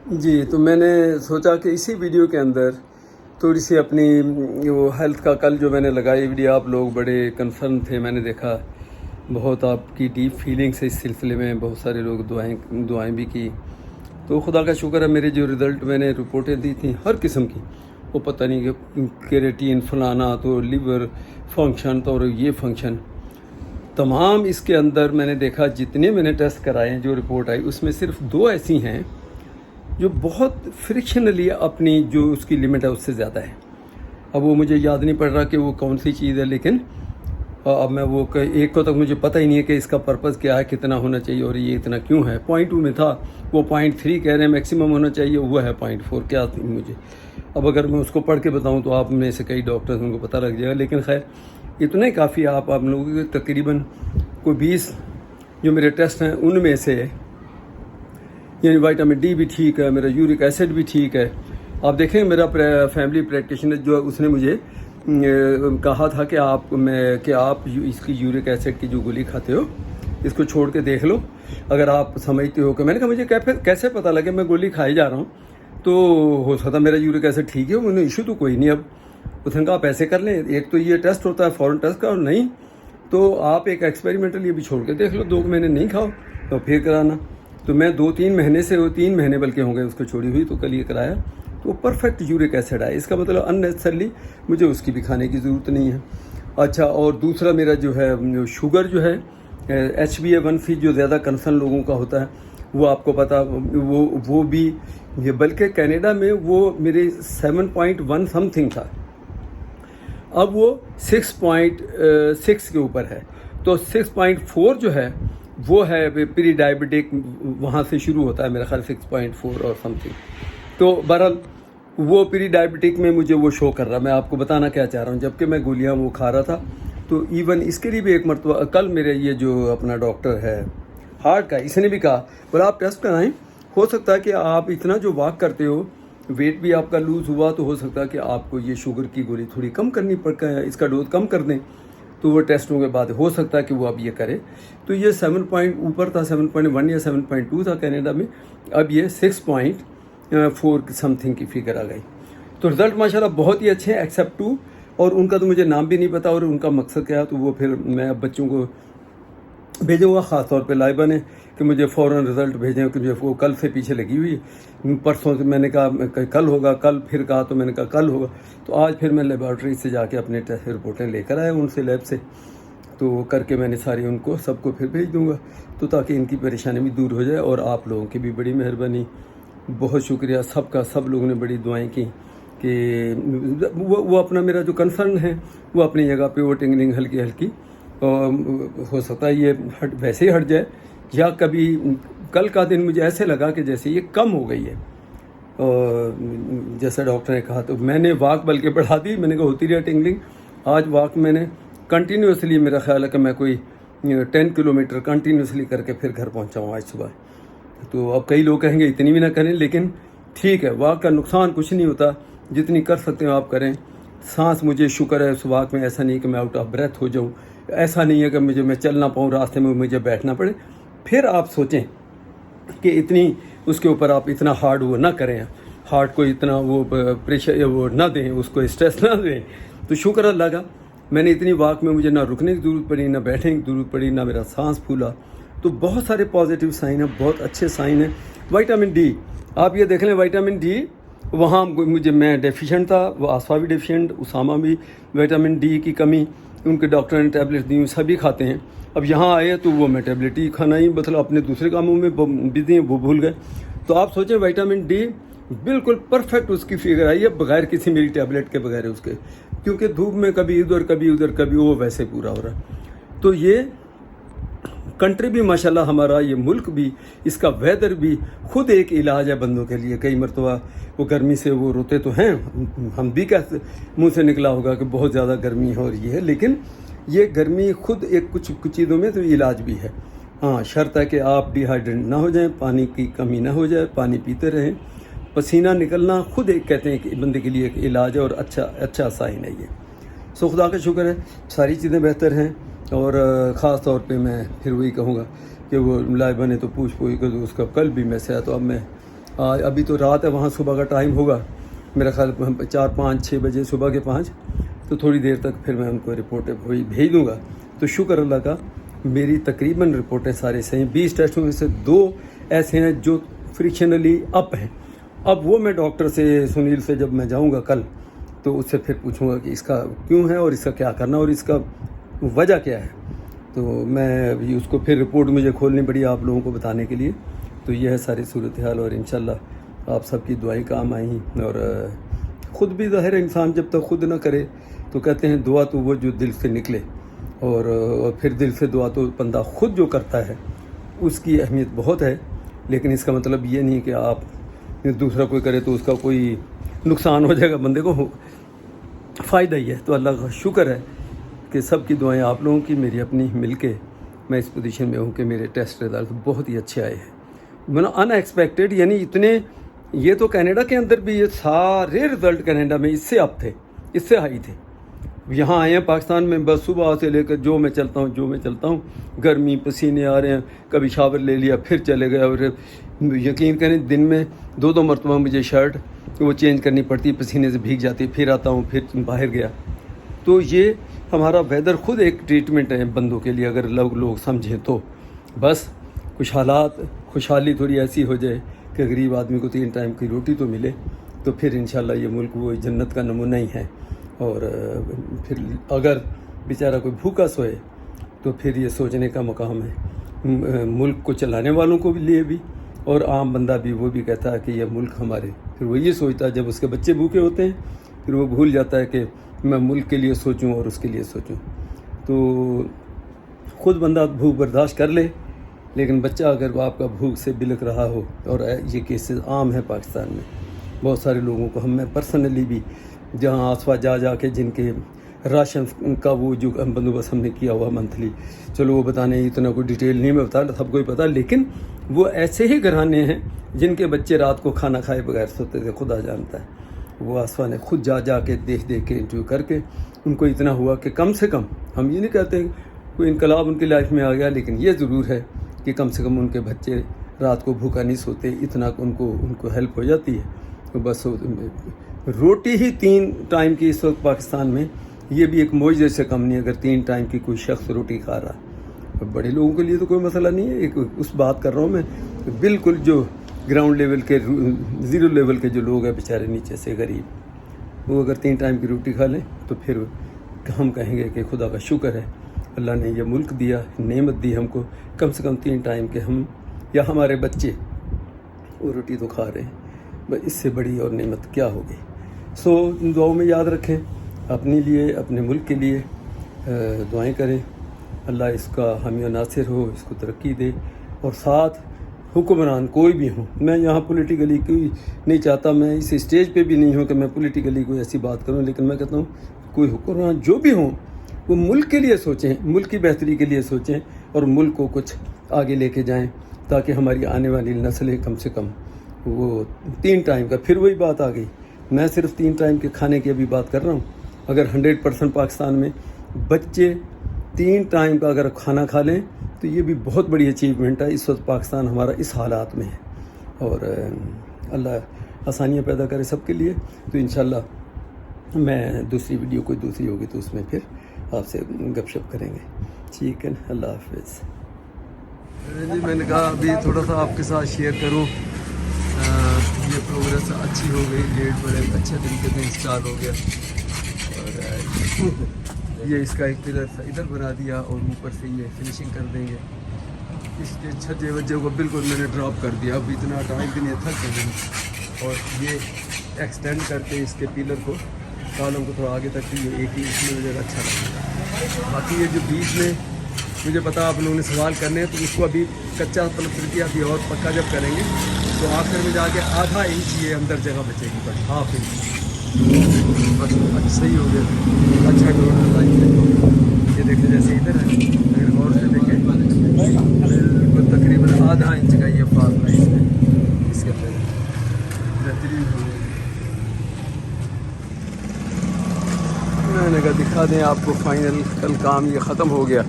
جی، تو میں نے سوچا کہ اسی ویڈیو کے اندر تھوڑی سی اپنی وہ ہیلتھ کا، کل جو میں نے لگائی ویڈیو آپ لوگ بڑے کنسرن تھے، میں نے دیکھا بہت آپ کی ڈیپ فیلنگس اس سلسلے میں، بہت سارے لوگ دعائیں بھی کی. تو خدا کا شکر ہے میرے جو رزلٹ میں نے رپورٹیں دی تھیں ہر قسم کی، وہ پتہ نہیں کہ کیریٹین فلانا تو لیور فنکشن تو اور یہ فنکشن تمام اس کے اندر میں نے دیکھا جتنے میں نے ٹیسٹ کرائے ہیں جو رپورٹ آئی اس میں صرف 2 ایسی ہیں جو بہت فرکشنلی اپنی جو اس کی لمٹ ہے اس سے زیادہ ہے. اب وہ مجھے یاد نہیں پڑ رہا کہ وہ کون سی چیز ہے، لیکن اب میں وہ ایک کو تک مجھے پتہ ہی نہیں ہے کہ اس کا پرپز کیا ہے، کتنا ہونا چاہیے اور یہ اتنا کیوں ہے. 0.2 میں تھا، وہ 0.3 کہہ رہے ہیں میکسیمم ہونا چاہیے، وہ ہے 0.4. کیا مجھے اب اگر میں اس کو پڑھ کے بتاؤں تو آپ میں سے کئی ڈاکٹرز ان کو پتہ لگ جائے گا، لیکن خیر اتنا ہی کافی ہے. آپ لوگوں کے تقریباً کوئی 20 جو میرے ٹیسٹ ہیں ان میں سے یعنی وائٹامن ڈی بھی ٹھیک ہے، میرا یورک ایسڈ بھی ٹھیک ہے. آپ دیکھیں میرا فیملی پریکٹیشنر جو اس نے مجھے کہا تھا کہ آپ اس کی یورک ایسڈ کی جو گولی کھاتے ہو اس کو چھوڑ کے دیکھ لو اگر آپ سمجھتے ہو کہ. میں نے کہا مجھے کیسے پتہ لگے، میں گولی کھائی جا رہا ہوں تو ہو سکتا میرا یورک ایسڈ ٹھیک ہے، انہیں ایشو تو کوئی نہیں. اب اس نے کہا آپ ایسے کر لیں، ایک تو یہ ٹیسٹ ہوتا ہے فوراً ٹیسٹ کا، اور نہیں تو آپ ایک ایکسپیریمنٹل یہ بھی چھوڑ کے دیکھ لو، 2 مہینے نہیں کھاؤ تو پھر کرانا. تو میں 2-3 مہینے سے، 3 مہینے بلکہ ہوں گے اس کو چھوڑی ہوئی، تو کل یہ کرایا تو پرفیکٹ یورک ایسڈ ہے. اس کا مطلب اننیسسرلی مجھے اس کی بھی کھانے کی ضرورت نہیں ہے. اچھا، اور دوسرا میرا جو ہے شوگر جو ہے HbA1c جو زیادہ کنسرن لوگوں کا ہوتا ہے وہ آپ کو پتہ، وہ بھی بلکہ کینیڈا میں وہ میرے 7.1 سم تھنگ تھا، اب وہ 6.6 کے اوپر ہے. تو 6.4 جو ہے وہ ہے پری ڈائبٹک، وہاں سے شروع ہوتا ہے میرا خیال 6.4 اور سم تھنگ. تو بہرحال وہ پری ڈائبٹک میں مجھے وہ شو کر رہا. میں آپ کو بتانا کیا چاہ رہا ہوں، جبکہ میں گولیاں وہ کھا رہا تھا. تو ایون اس کے لیے بھی ایک مرتبہ کل میرے یہ جو اپنا ڈاکٹر ہے ہارٹ کا، اس نے بھی کہا بولا آپ ٹیسٹ کرائیں، ہو سکتا ہے کہ آپ اتنا جو واک کرتے ہو، ویٹ بھی آپ کا لوز ہوا، تو ہو سکتا ہے کہ آپ کو یہ شوگر کی گولی تھوڑی کم کرنی پڑ، اس کا ڈوز کم کر دیں. تو وہ ٹیسٹوں کے بعد ہو سکتا ہے کہ وہ اب یہ کرے. تو یہ 7 اوپر تھا، 7.1 یا 7.2 تھا کینیڈا میں، اب یہ 6.4 سم تھنگ کی فگر آ گئی. تو رزلٹ ماشاءاللہ بہت ہی اچھے ہیں ایکسیپٹ 2، اور ان کا تو مجھے نام بھی نہیں پتا اور ان کا مقصد کیا ہے. تو وہ پھر میں اب بچوں کو بھیجوں گا، خاص طور پہ لائبہ نے کہ مجھے فوراً رزلٹ بھیجیں، کہ وہ کل سے پیچھے لگی ہوئی ہے. پرسوں سے میں نے کہا کل ہوگا، کل پھر کہا تو میں نے کہا کل ہوگا. تو آج پھر میں لیبارٹری سے جا کے اپنے ٹیسٹ رپورٹیں لے کر آیا ان سے، لیب سے، تو کر کے میں نے ساری ان کو سب کو پھر بھیج دوں گا، تو تاکہ ان کی پریشانی بھی دور ہو جائے. اور آپ لوگوں کی بھی بڑی مہربانی، بہت شکریہ سب کا، سب لوگوں نے بڑی دعائیں کی کہ وہ اپنا میرا جو کنسرن ہے وہ اپنی جگہ پہ، وہ ٹنگلنگ ہلکی ہلکی ہو سکتا ہے یہ ویسے ہی ہٹ جائے، یا کبھی کل کا دن مجھے ایسے لگا کہ جیسے یہ کم ہو گئی ہے. جیسا ڈاکٹر نے کہا تو میں نے واک بلکہ بڑھا دی. میں نے کہا ہوتی رہا ٹنگلنگ. آج واک میں نے کنٹینیوسلی، میرا خیال ہے کہ میں کوئی 10 کلومیٹر کنٹینیوسلی کر کے پھر گھر پہنچا ہوں آج صبح. تو اب کئی لوگ کہیں گے اتنی بھی نہ کریں، لیکن ٹھیک ہے، واک کا نقصان کچھ نہیں ہوتا، جتنی کر سکتے ہو آپ کریں. سانس مجھے شکر ہے اس واک میں ایسا نہیں کہ میں آؤٹ آف بریتھ ہو جاؤں، ایسا نہیں ہے کہ میں چل نہ پاؤں، راستے میں مجھے بیٹھنا پڑے. پھر آپ سوچیں کہ اتنی اس کے اوپر آپ اتنا ہارڈ وہ نہ کریں، ہارٹ کو اتنا وہ پریشر وہ نہ دیں، اس کو اسٹریس نہ دیں. تو شکر اللہ کا میں نے اتنی واک میں مجھے نہ رکنے کی ضرورت پڑی، نہ بیٹھنے کی ضرورت پڑی، نہ میرا سانس پھولا. تو بہت سارے پازیٹیو سائن ہیں، بہت اچھے سائن ہیں. وائٹامن ڈی آپ یہ دیکھ لیں، وائٹامن ڈی وہاں میں ڈیفیشینٹ تھا، وہ آصفہ بھی ڈیفیشینٹ، اسامہ بھی وائٹامن ڈی کی کمی، ان کے ڈاکٹر نے ٹیبلٹ دی، سبھی کھاتے ہیں. اب یہاں آئے تو وہ میں ٹیبلٹ ہی کھانا ہی، مطلب اپنے دوسرے کاموں میں بزی ہیں، وہ بھول گئے. تو آپ سوچیں وائٹامن ڈی بالکل پرفیکٹ اس کی فگر آئی ہے، بغیر کسی میری ٹیبلٹ کے، بغیر اس کے، کیونکہ دھوپ میں کبھی ادھر کبھی ادھر کبھی وہ ویسے پورا ہو رہا. تو یہ کنٹری بھی ماشاءاللہ ہمارا، یہ ملک بھی، اس کا ویدر بھی خود ایک علاج ہے بندوں کے لیے. کئی مرتبہ وہ گرمی سے وہ روتے تو ہیں، ہم بھی کہتے منہ سے نکلا ہوگا کہ بہت زیادہ گرمی ہے اور یہ ہے، لیکن یہ گرمی خود ایک کچھ چیزوں میں تو علاج بھی ہے. ہاں شرط ہے کہ آپ ڈی ہائیڈریٹ نہ ہو جائیں، پانی کی کمی نہ ہو جائے، پانی پیتے رہیں. پسینہ نکلنا خود ایک کہتے ہیں کہ بندے کے لیے ایک علاج ہے اور اچھا سائن ہے یہ. سو خدا کا شکر ہے ساری چیزیں بہتر ہیں. اور خاص طور پہ میں پھر وہی کہوں گا کہ وہ لائبہ نے تو پوچھ کر اس کا کل بھی میں سے آیا، تو اب میں ابھی تو رات ہے، وہاں صبح کا ٹائم ہوگا میرا خیال 4 5 6 بجے صبح کے 5، تو تھوڑی دیر تک پھر میں ان کو رپورٹیں بھیج دوں گا. تو شکر اللہ کا میری تقریباً رپورٹیں سارے صحیح. 20 ٹیسٹوں میں سے 2 ایسے ہیں جو فریکشنلی اپ ہیں. اب وہ میں ڈاکٹر سے سنیل سے جب میں جاؤں گا کل تو اس سے پھر پوچھوں گا کہ اس کا کیوں ہے اور اس کا کیا کرنا اور اس کا وجہ کیا ہے. تو میں ابھی اس کو پھر رپورٹ مجھے کھولنی پڑی آپ لوگوں کو بتانے کے لیے. تو یہ ہے ساری صورتحال اور انشاءاللہ آپ سب کی دعائیں کام آئیں. اور خود بھی ظاہر انسان جب تک خود نہ کرے تو کہتے ہیں دعا تو وہ جو دل سے نکلے، اور پھر دل سے دعا تو بندہ خود جو کرتا ہے اس کی اہمیت بہت ہے. لیکن اس کا مطلب یہ نہیں کہ آپ دوسرا کوئی کرے تو اس کا کوئی نقصان ہو جائے گا، بندے کو فائدہ ہی ہے. تو اللہ کا شکر ہے کہ سب کی دعائیں آپ لوگوں کی، میری اپنی مل کے میں اس پوزیشن میں ہوں کہ میرے ٹیسٹ رزلٹ بہت ہی اچھے آئے ہیں. ان ایکسپیکٹڈ، یعنی اتنے، یہ تو کینیڈا کے اندر بھی یہ سارے رزلٹ کینیڈا میں اس سے اپ تھے، اس سے ہائی تھے. یہاں آئے ہیں پاکستان میں بس صبح سے لے کر جو میں چلتا ہوں گرمی پسینے آ رہے ہیں، کبھی شاور لے لیا پھر چلے گئے. اور یقین کریں دن میں 2 مرتبہ مجھے شرٹ وہ چینج کرنی پڑتی، پسینے سے بھیگ جاتی، پھر آتا ہوں پھر باہر گیا. تو یہ ہمارا ویدر خود ایک ٹریٹمنٹ ہے بندوں کے لیے، اگر لوگ سمجھیں تو. بس کچھ حالات خوشحالی تھوڑی ایسی ہو جائے کہ غریب آدمی کو 3 ٹائم کی روٹی تو ملے، تو پھر انشاءاللہ یہ ملک وہ جنت کا نمونہ ہی ہے. اور پھر اگر بیچارہ کوئی بھوکا سوئے تو پھر یہ سوچنے کا مقام ہے ملک کو چلانے والوں کو لیے بھی، اور عام بندہ بھی وہ بھی کہتا ہے کہ یہ ملک ہمارے. پھر وہ یہ سوچتا ہے جب اس کے بچے بھوکے ہوتے ہیں پھر وہ بھول جاتا ہے کہ میں ملک کے لیے سوچوں اور اس کے لیے سوچوں. تو خود بندہ بھوک برداشت کر لے، لیکن بچہ اگر آپ کا بھوک سے بلک رہا ہو، اور یہ کیسز عام ہے پاکستان میں بہت سارے لوگوں کو، میں پرسنلی بھی جہاں آسوا جا کے جن کے راشن کا وہ جو بندوبست ہم نے کیا ہوا منتھلی، چلو وہ بتانے اتنا کوئی ڈیٹیل نہیں میں بتا، سب کو ہی پتہ، لیکن وہ ایسے ہی گھرانے ہیں جن کے بچے رات کو کھانا کھائے بغیر سوتے تھے، خدا جانتا ہے. وہ آسوا نے خود جا کے دیکھ کے انٹرویو کر کے ان کو اتنا ہوا کہ کم سے کم، ہم یہ نہیں کہتے کوئی انقلاب ان کی لائف میں آ گیا، لیکن یہ ضرور ہے کہ کم سے کم ان کے بچے رات کو بھوکا نہیں سوتے، اتنا ان کو ہیلپ ہو جاتی ہے. تو بس روٹی ہی 3 ٹائم کی اس وقت پاکستان میں، یہ بھی ایک معجزے سے کم نہیں اگر 3 ٹائم کی کوئی شخص روٹی کھا رہا. بڑے لوگوں کے لیے تو کوئی مسئلہ نہیں ہے، ایک اس بات کر رہا ہوں میں بالکل جو گراؤنڈ لیول کے 0 لیول کے جو لوگ ہیں بیچارے نیچے سے غریب، وہ اگر 3 ٹائم کی روٹی کھا لیں تو پھر ہم کہیں گے کہ خدا کا شکر ہے اللہ نے یہ ملک دیا، نعمت دی ہم کو، کم سے کم 3 ٹائم کے ہم یا ہمارے بچے وہ روٹی تو کھا رہے ہیں. بس اس سے بڑی اور نعمت کیا ہوگی. سو دعاؤں میں یاد رکھیں، اپنے لیے اپنے ملک کے لیے دعائیں کریں، اللہ اس کا حامی و ناصر ہو، اس کو ترقی دے. اور ساتھ حکمران کوئی بھی ہوں، میں یہاں پولیٹیکلی کوئی نہیں چاہتا، میں اس اسٹیج پہ بھی نہیں ہوں کہ میں پولیٹیکلی کوئی ایسی بات کروں، لیکن میں کہتا ہوں کوئی حکمران جو بھی ہوں وہ ملک کے لیے سوچیں، ملک کی بہتری کے لیے سوچیں اور ملک کو کچھ آگے لے کے جائیں، تاکہ ہماری آنے والی نسلیں کم سے کم وہ 3 ٹائم کا. پھر وہی بات آ گئی، میں صرف 3 ٹائم کے کھانے کی ابھی بات کر رہا ہوں. اگر 100% پاکستان میں بچے 3 ٹائم کا اگر کھانا کھا لیں تو یہ بھی بہت بڑی اچیومنٹ ہے. اس وقت پاکستان ہمارا اس حالات میں ہے، اور اللہ آسانیاں پیدا کرے سب کے لیے. تو انشاءاللہ میں دوسری ویڈیو کوئی دوسری ہوگی تو اس میں پھر آپ سے گپ شپ کریں گے. ٹھیک ہے، اللہ حافظ. جی میں نے کہا ابھی تھوڑا سا آپ کے ساتھ شیئر کروں. یہ پروگریس اچھی ہو گئی، گیٹ بڑے اچھے طریقے سے انسٹال ہو گیا، اور یہ اس کا ایک پلر ادھر بنا دیا اور اوپر سے یہ فنیشنگ کر دیں گے. اس کے چھجے وجے کو بالکل میں نے ڈراپ کر دیا، اب اتنا ٹائم بھی نہیں تھک گیا. اور یہ ایکسٹینڈ کرتے اس کے پلر کو، کالم کو تھوڑا آگے تک، یہ ایک ہی اس میں مجھے اچھا لگتا. باقی یہ جو بیچ میں مجھے پتا آپ لوگوں نے سوال کرنے ہیں، تو اس کو ابھی کچا پلستر کیا، ابھی اور پکا جب کریں گے تو آخر میں جا کے ½ انچ یہ اندر جگہ بچے گی، بس ½ انچ بس صحیح ہو گیا. اچھا ڈور لائن ہے، یہ دیکھیں جیسے ادھر ہے، اگر غور سے دیکھیں بالکل تقریباً ½ انچ کا یہ فاصلہ ہے اس میں، اس کے پہلے بہترین ہو گئی. میں نے کہا دکھا دیں آپ کو فائنل. کل کام یہ ختم ہو گیا.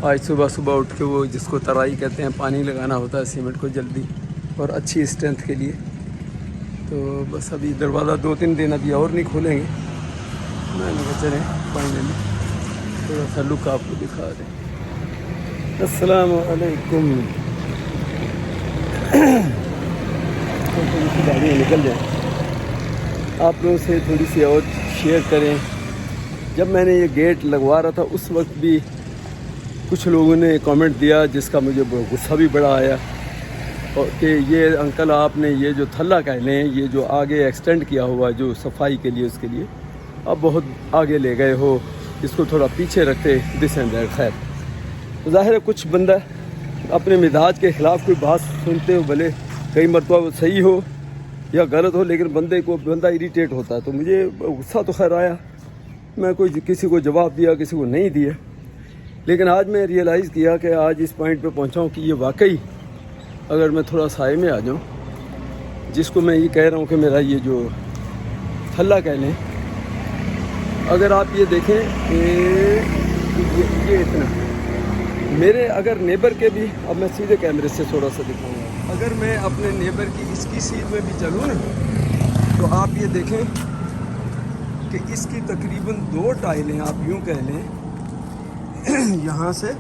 آج صبح اٹھ کے وہ جس کو ترائی کہتے ہیں، پانی لگانا ہوتا ہے سیمنٹ کو جلدی اور اچھی اسٹرینتھ کے لیے. تو بس ابھی دروازہ 2-3 دن ابھی اور نہیں کھولیں گے. میں نے کہا چلیں فائنلی تھوڑا سا لک آپ کو دکھا دیں. السلام علیکم. گاڑیاں نکل جائیں. آپ لوگوں سے تھوڑی سی اور شیئر کریں. جب میں نے یہ گیٹ لگوا رہا تھا اس وقت بھی کچھ لوگوں نے کامنٹ دیا جس کا مجھے غصہ بھی بڑا آیا، اور کہ یہ انکل آپ نے یہ جو تھلہ کہہ لیں، یہ جو آگے ایکسٹینڈ کیا ہوا جو صفائی کے لیے اس کے لیے اب بہت آگے لے گئے ہو، اس کو تھوڑا پیچھے رکھتے دس اینڈ دیٹ. خیر ظاہر ہے کچھ بندہ اپنے مزاج کے خلاف کوئی بات سنتے ہو، بھلے کئی مرتبہ وہ صحیح ہو یا غلط ہو، لیکن بندہ اریٹیٹ ہوتا ہے. تو مجھے غصہ تو خیر آیا، میں کسی کو جواب دیا کسی کو نہیں دیا. لیکن آج میں ریئلائز کیا کہ آج اس پوائنٹ پہ پہنچا ہوں کہ یہ واقعی اگر میں تھوڑا سائے میں آ جاؤں، جس کو میں یہ کہہ رہا ہوں کہ میرا یہ جو تھلہ کہہ لیں، اگر آپ یہ دیکھیں کہ یہ اتنا میرے اگر نیبر کے بھی، اب میں سیدھے کیمرے سے تھوڑا سا دکھاؤں گا، اگر میں اپنے نیبر کی اس کی سیٹ میں بھی چلوں نا تو آپ یہ دیکھیں کہ اس کی تقریباً 2 ٹائلیں آپ یوں کہہ لیں یہاں سے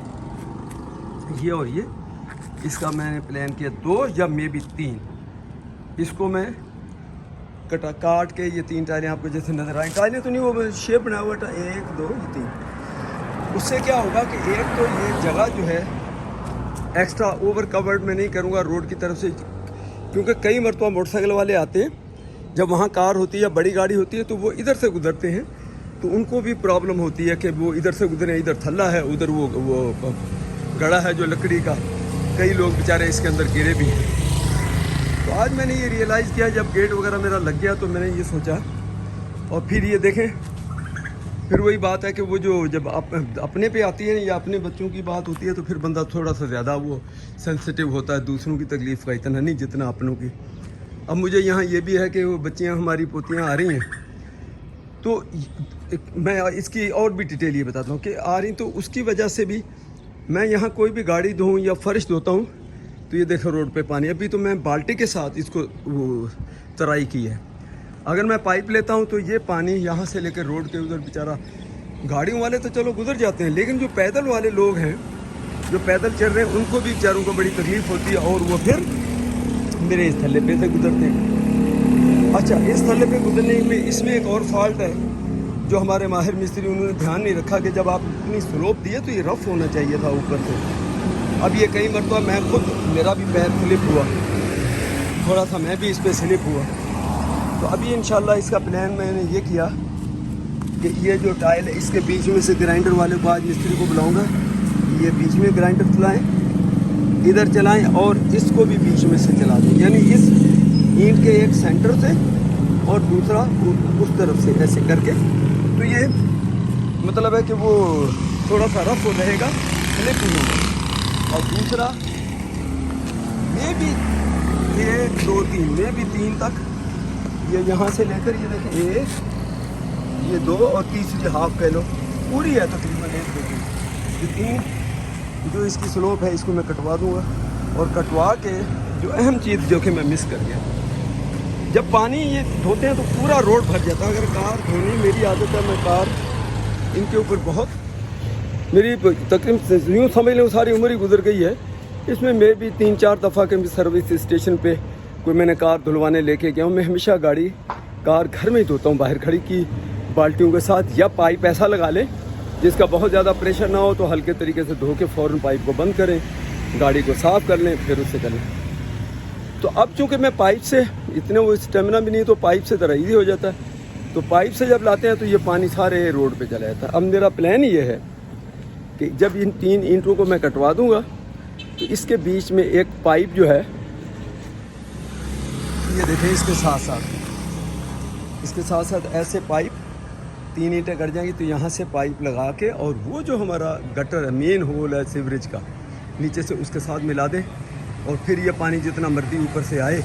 یہ اور یہ، اس کا میں نے پلان کیا 2 یا مے بی 3. اس کو میں کاٹ کے یہ 3 ٹائلیں آپ کو جیسے نظر آئیں، ٹائلیں تو نہیں، وہ شیپ بنا ہوا تھا 1 2 3. اس سے کیا ہوگا کہ ایک تو یہ جگہ جو ہے ایکسٹرا اوور کورڈ میں نہیں کروں گا روڈ کی طرف سے، کیونکہ کئی مرتبہ موٹر سائیکل والے آتے ہیں جب وہاں کار ہوتی ہے یا بڑی گاڑی ہوتی ہے تو وہ ادھر سے گزرتے ہیں، تو ان کو بھی پرابلم ہوتی ہے کہ وہ ادھر سے گزریں. ادھر تھلہ ہے، ادھر وہ گڑا ہے جو لکڑی کا، کئی لوگ بیچارے اس کے اندر گرے بھی ہیں. تو آج میں نے یہ ریئلائز کیا جب گیٹ وغیرہ میرا لگ گیا تو میں نے یہ سوچا. اور پھر یہ دیکھیں، پھر وہی بات ہے کہ وہ جو جب اپنے پہ آتی ہے یا اپنے بچوں کی بات ہوتی ہے تو پھر بندہ تھوڑا سا زیادہ وہ سینسیٹیو ہوتا ہے، دوسروں کی تکلیف کا اتنا نہیں جتنا اپنوں کی. اب مجھے یہاں یہ بھی ہے کہ وہ بچیاں ہماری پوتیاں آ رہی ہیں، تو میں اس کی اور بھی ڈیٹیل یہ بتاتا ہوں کہ آ رہی، تو اس کی وجہ سے بھی میں یہاں کوئی بھی گاڑی دھوؤں یا فرش دھوتا ہوں تو یہ دیکھو روڈ پہ پانی. ابھی تو میں بالٹی کے ساتھ اس کو وہ ترائی کی ہے. اگر میں پائپ لیتا ہوں تو یہ پانی یہاں سے لے کے روڈ کے ادھر بیچارہ گاڑیوں والے تو چلو گزر جاتے ہیں، لیکن جو پیدل والے لوگ ہیں جو پیدل چل رہے ہیں ان کو بھی بیچاروں کو بڑی تکلیف ہوتی ہے، اور وہ پھر میرے اس تھلے پہ سے گزرتے ہیں. اچھا، اس تھلے پہ گزرنے میں اس میں ایک اور فالٹ ہے جو ہمارے ماہر مستری انہوں نے دھیان نہیں رکھا کہ جب آپ اتنی سلوپ دیے تو یہ رف ہونا چاہیے تھا اوپر سے. اب یہ کئی مرتبہ میں خود میرا بھی پیر سلپ ہوا، تھوڑا سا میں بھی اس پہ سلپ ہوا. تو ابھی انشاءاللہ اس کا پلان میں نے یہ کیا کہ یہ جو ٹائل ہے اس کے بیچ میں سے گرائنڈر والے کو آج مستری کو بلاؤں گا، یہ بیچ میں گرائنڈر چلائیں، ادھر چلائیں اور اس کو بھی بیچ میں سے چلا دیں، یعنی اس اینٹ کے ایک سینٹر سے اور دوسرا اس طرف سے ایسے کر کے. تو یہ مطلب ہے کہ وہ تھوڑا سا رف ہو رہے گا، سلپ نہیں ہوگا. اور دوسرا میں بھی 1 2 3 میں بھی 3 تک یہ یہاں سے لے کر یہ دیکھیں 1 یہ 2 اور تیسری ہاف کہہ لو پوری ہے تقریباً 1 2 3 یہ 3 جو اس کی سلوپ ہے اس کو میں کٹوا دوں گا. اور کٹوا کے جو اہم چیز جو کہ میں مس کر گیا، جب پانی یہ دھوتے ہیں تو پورا روڈ بھر جاتا ہے. اگر کار دھونی میری عادت ہے، میں کار ان کے اوپر بہت میری تقریباً یوں سمجھ لیں ساری عمر ہی گزر گئی ہے. اس میں بھی 3 4 دفعہ کے سروس اسٹیشن پہ کوئی میں نے کار دھلوانے لے کے گیا ہوں. میں ہمیشہ کار گھر میں ہی دھوتا ہوں، باہر کھڑی کی بالٹیوں کے ساتھ، یا پائپ ایسا لگا لیں جس کا بہت زیادہ پریشر نہ ہو، تو ہلکے طریقے سے دھو کے فوراً پائپ کو بند کریں، گاڑی کو صاف کر لیں، پھر اس سے کریں. تو اب چونکہ میں پائپ سے اتنے وہ اسٹیمنا بھی نہیں تو پائپ سے ذرا ایزی ہو جاتا ہے، تو پائپ سے جب لاتے ہیں تو یہ پانی سارے روڈ پہ چلا جاتا ہے. اب میرا پلان یہ ہے کہ جب ان 3 اینٹوں کو میں کٹوا دوں گا تو اس کے بیچ میں ایک پائپ جو ہے یہ دیکھیں اس کے ساتھ ساتھ ایسے پائپ 3 اینٹیں کٹ جائیں گی تو یہاں سے پائپ لگا کے، اور وہ جو ہمارا گٹر ہے مین ہول ہے سیوریج کا نیچے سے اس کے ساتھ ملا دیں، اور پھر یہ پانی جتنا مرضی اوپر سے آئے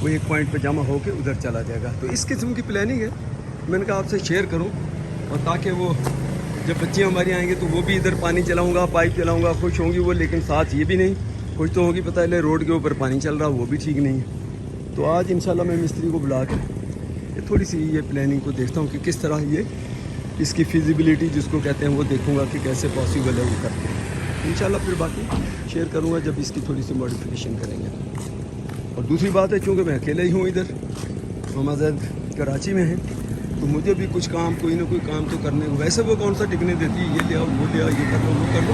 وہ ایک پوائنٹ پہ جمع ہو کے ادھر چلا جائے گا. تو اس قسم کی پلاننگ ہے، میں نے کہا آپ سے شیئر کروں، اور تاکہ وہ جب بچیاں ہماری آئیں گے تو وہ بھی ادھر پانی چلاؤں گا، پائپ چلاؤں گا، خوش ہوں گی وہ. لیکن ساتھ یہ بھی نہیں خوش تو ہوگی، پتہ ہے روڈ کے اوپر پانی چل رہا وہ بھی ٹھیک نہیں ہے. تو آج انشاءاللہ میں مستری کو بلا کے تھوڑی سی یہ پلاننگ کو دیکھتا ہوں کہ کس طرح یہ اس کی فیزیبلٹی جس کو کہتے ہیں وہ دیکھوں گا کہ کیسے پاسبل ہے وہ کرتے ہیں. انشاءاللہ پھر باقی شیئر کروں گا جب اس کی تھوڑی سی ماڈیفکیشن کریں گے. اور دوسری بات ہے چونکہ میں اکیلا ہی ہوں ادھر, ماما زید کراچی میں ہیں, تو مجھے بھی کچھ کام کوئی نہ کوئی کام تو کرنے کو, ویسے وہ کون سا ٹکنے دیتی ہے یہ لے آؤ وہ لے آؤ یہ کر لو وہ کر لو.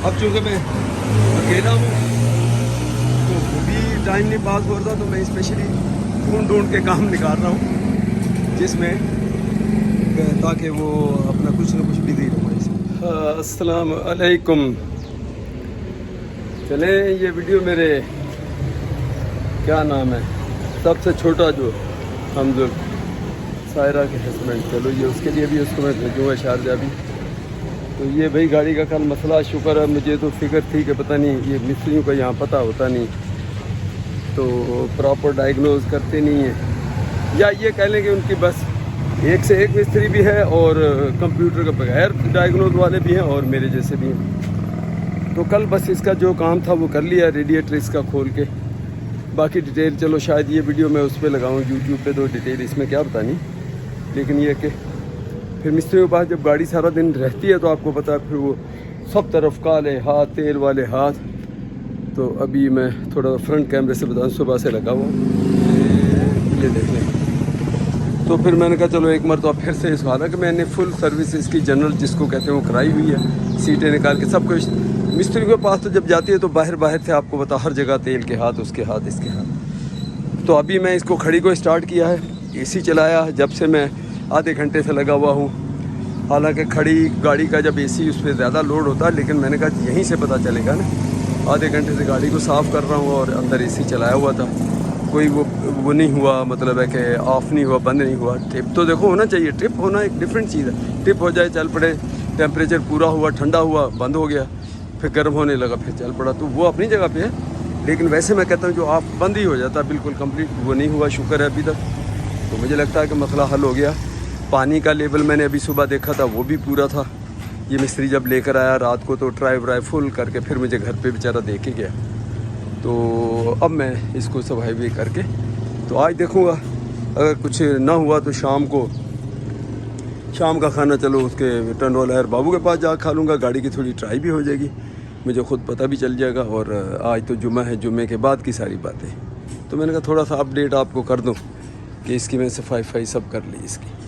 اب چونکہ میں اکیلا ہوں تو وہ بھی ٹائم نہیں پاس ہو رہا, تو میں اسپیشلی ڈھونڈ کے کام نکال رہا ہوں جس میں تاکہ وہ اپنا کچھ نہ کچھ بزی رہے اس میں. السلام علیکم. چلیں یہ ویڈیو میرے کیا نام ہے سب سے چھوٹا جو حمد سائرہ کے ہسبینڈ, چلو یہ اس کے لیے بھی اس کو میں بھیجوں گا شارجہ بھی. تو یہ بھائی گاڑی کا کل مسئلہ, شکر ہے مجھے تو فکر تھی کہ پتہ نہیں یہ مستریوں کا یہاں پتہ ہوتا نہیں تو پراپر ڈائگنوز کرتے نہیں ہیں, یا یہ کہہ لیں کہ ان کی بس ایک سے ایک مستری بھی ہے اور کمپیوٹر کے بغیر ڈائگنوز والے بھی ہیں اور میرے جیسے بھی ہیں. تو کل بس اس کا جو کام تھا وہ کر لیا, ریڈیٹر اس کا کھول کے. باقی ڈیٹیل چلو شاید یہ ویڈیو میں اس پہ لگاؤں یوٹیوب پہ, تو ڈیٹیل اس میں کیا بتانی, لیکن یہ کہ پھر مستری کے پاس جب گاڑی سارا دن رہتی ہے تو آپ کو پتہ ہے پھر وہ سب طرف کالے ہاتھ تیل والے ہاتھ. تو ابھی میں تھوڑا فرنٹ کیمرے سے بتاؤں, صبح سے لگا ہوا یہ دیکھ لیں. تو پھر میں نے کہا چلو ایک مرتبہ پھر سے اس حالہ کہ میں نے فل سروس اس کی جنرل جس کو کہتے ہیں وہ کرائی ہوئی ہے, سیٹیں نکال کے سب کچھ. مستری کے پاس تو جب جاتی ہے تو باہر سے آپ کو بتا ہر جگہ تیل کے ہاتھ, اس کے ہاتھ, اس کے ہاتھ. تو ابھی میں اس کو کھڑی کو اسٹارٹ کیا ہے, اے سی چلایا, جب سے میں آدھے گھنٹے سے لگا ہوا ہوں. حالانکہ کھڑی گاڑی کا جب اے سی اس پہ زیادہ لوڈ ہوتا ہے, لیکن میں نے کہا یہیں سے پتہ چلے گا نا. آدھے گھنٹے سے گاڑی کو صاف کر رہا ہوں اور اندر اے سی چلایا ہوا تھا, کوئی وہ نہیں ہوا, مطلب ہے کہ آف نہیں ہوا, بند نہیں ہوا. ٹرپ تو دیکھو ہونا چاہیے, ٹرپ ہونا ایک ڈفرینٹ چیز ہے. ٹرپ ہو جائے چل پڑے, ٹیمپریچر پورا ہوا, ٹھنڈا ہوا, بند ہو گیا, پھر گرم ہونے لگا, پھر چل پڑا, تو وہ اپنی جگہ پہ ہے. لیکن ویسے میں کہتا ہوں جو آپ بند ہی ہو جاتا بالکل کمپلیٹ, وہ نہیں ہوا, شکر ہے ابھی تک. تو مجھے لگتا ہے کہ مسئلہ حل ہو گیا. پانی کا لیول میں نے ابھی صبح دیکھا تھا وہ بھی پورا تھا. یہ مستری جب لے کر آیا رات کو تو ٹرائی فل کر کے پھر مجھے گھر پہ بیچارہ دے کے گیا. تو اب میں اس کو صفائی بھی کر کے تو آج دیکھوں گا, اگر کچھ نہ ہوا تو شام کا کھانا چلو اس کے ٹرن والر بابو کے پاس جا کھا لوں گا. گاڑی کی تھوڑی ٹرائی بھی ہو جائے گی, مجھے خود پتہ بھی چل جائے گا. اور آج تو جمعہ ہے, جمعے کے بعد کی ساری باتیں. تو میں نے کہا تھوڑا سا اپ ڈیٹ آپ کو کر دوں کہ اس کی میں صفائی سب کر لی اس کی.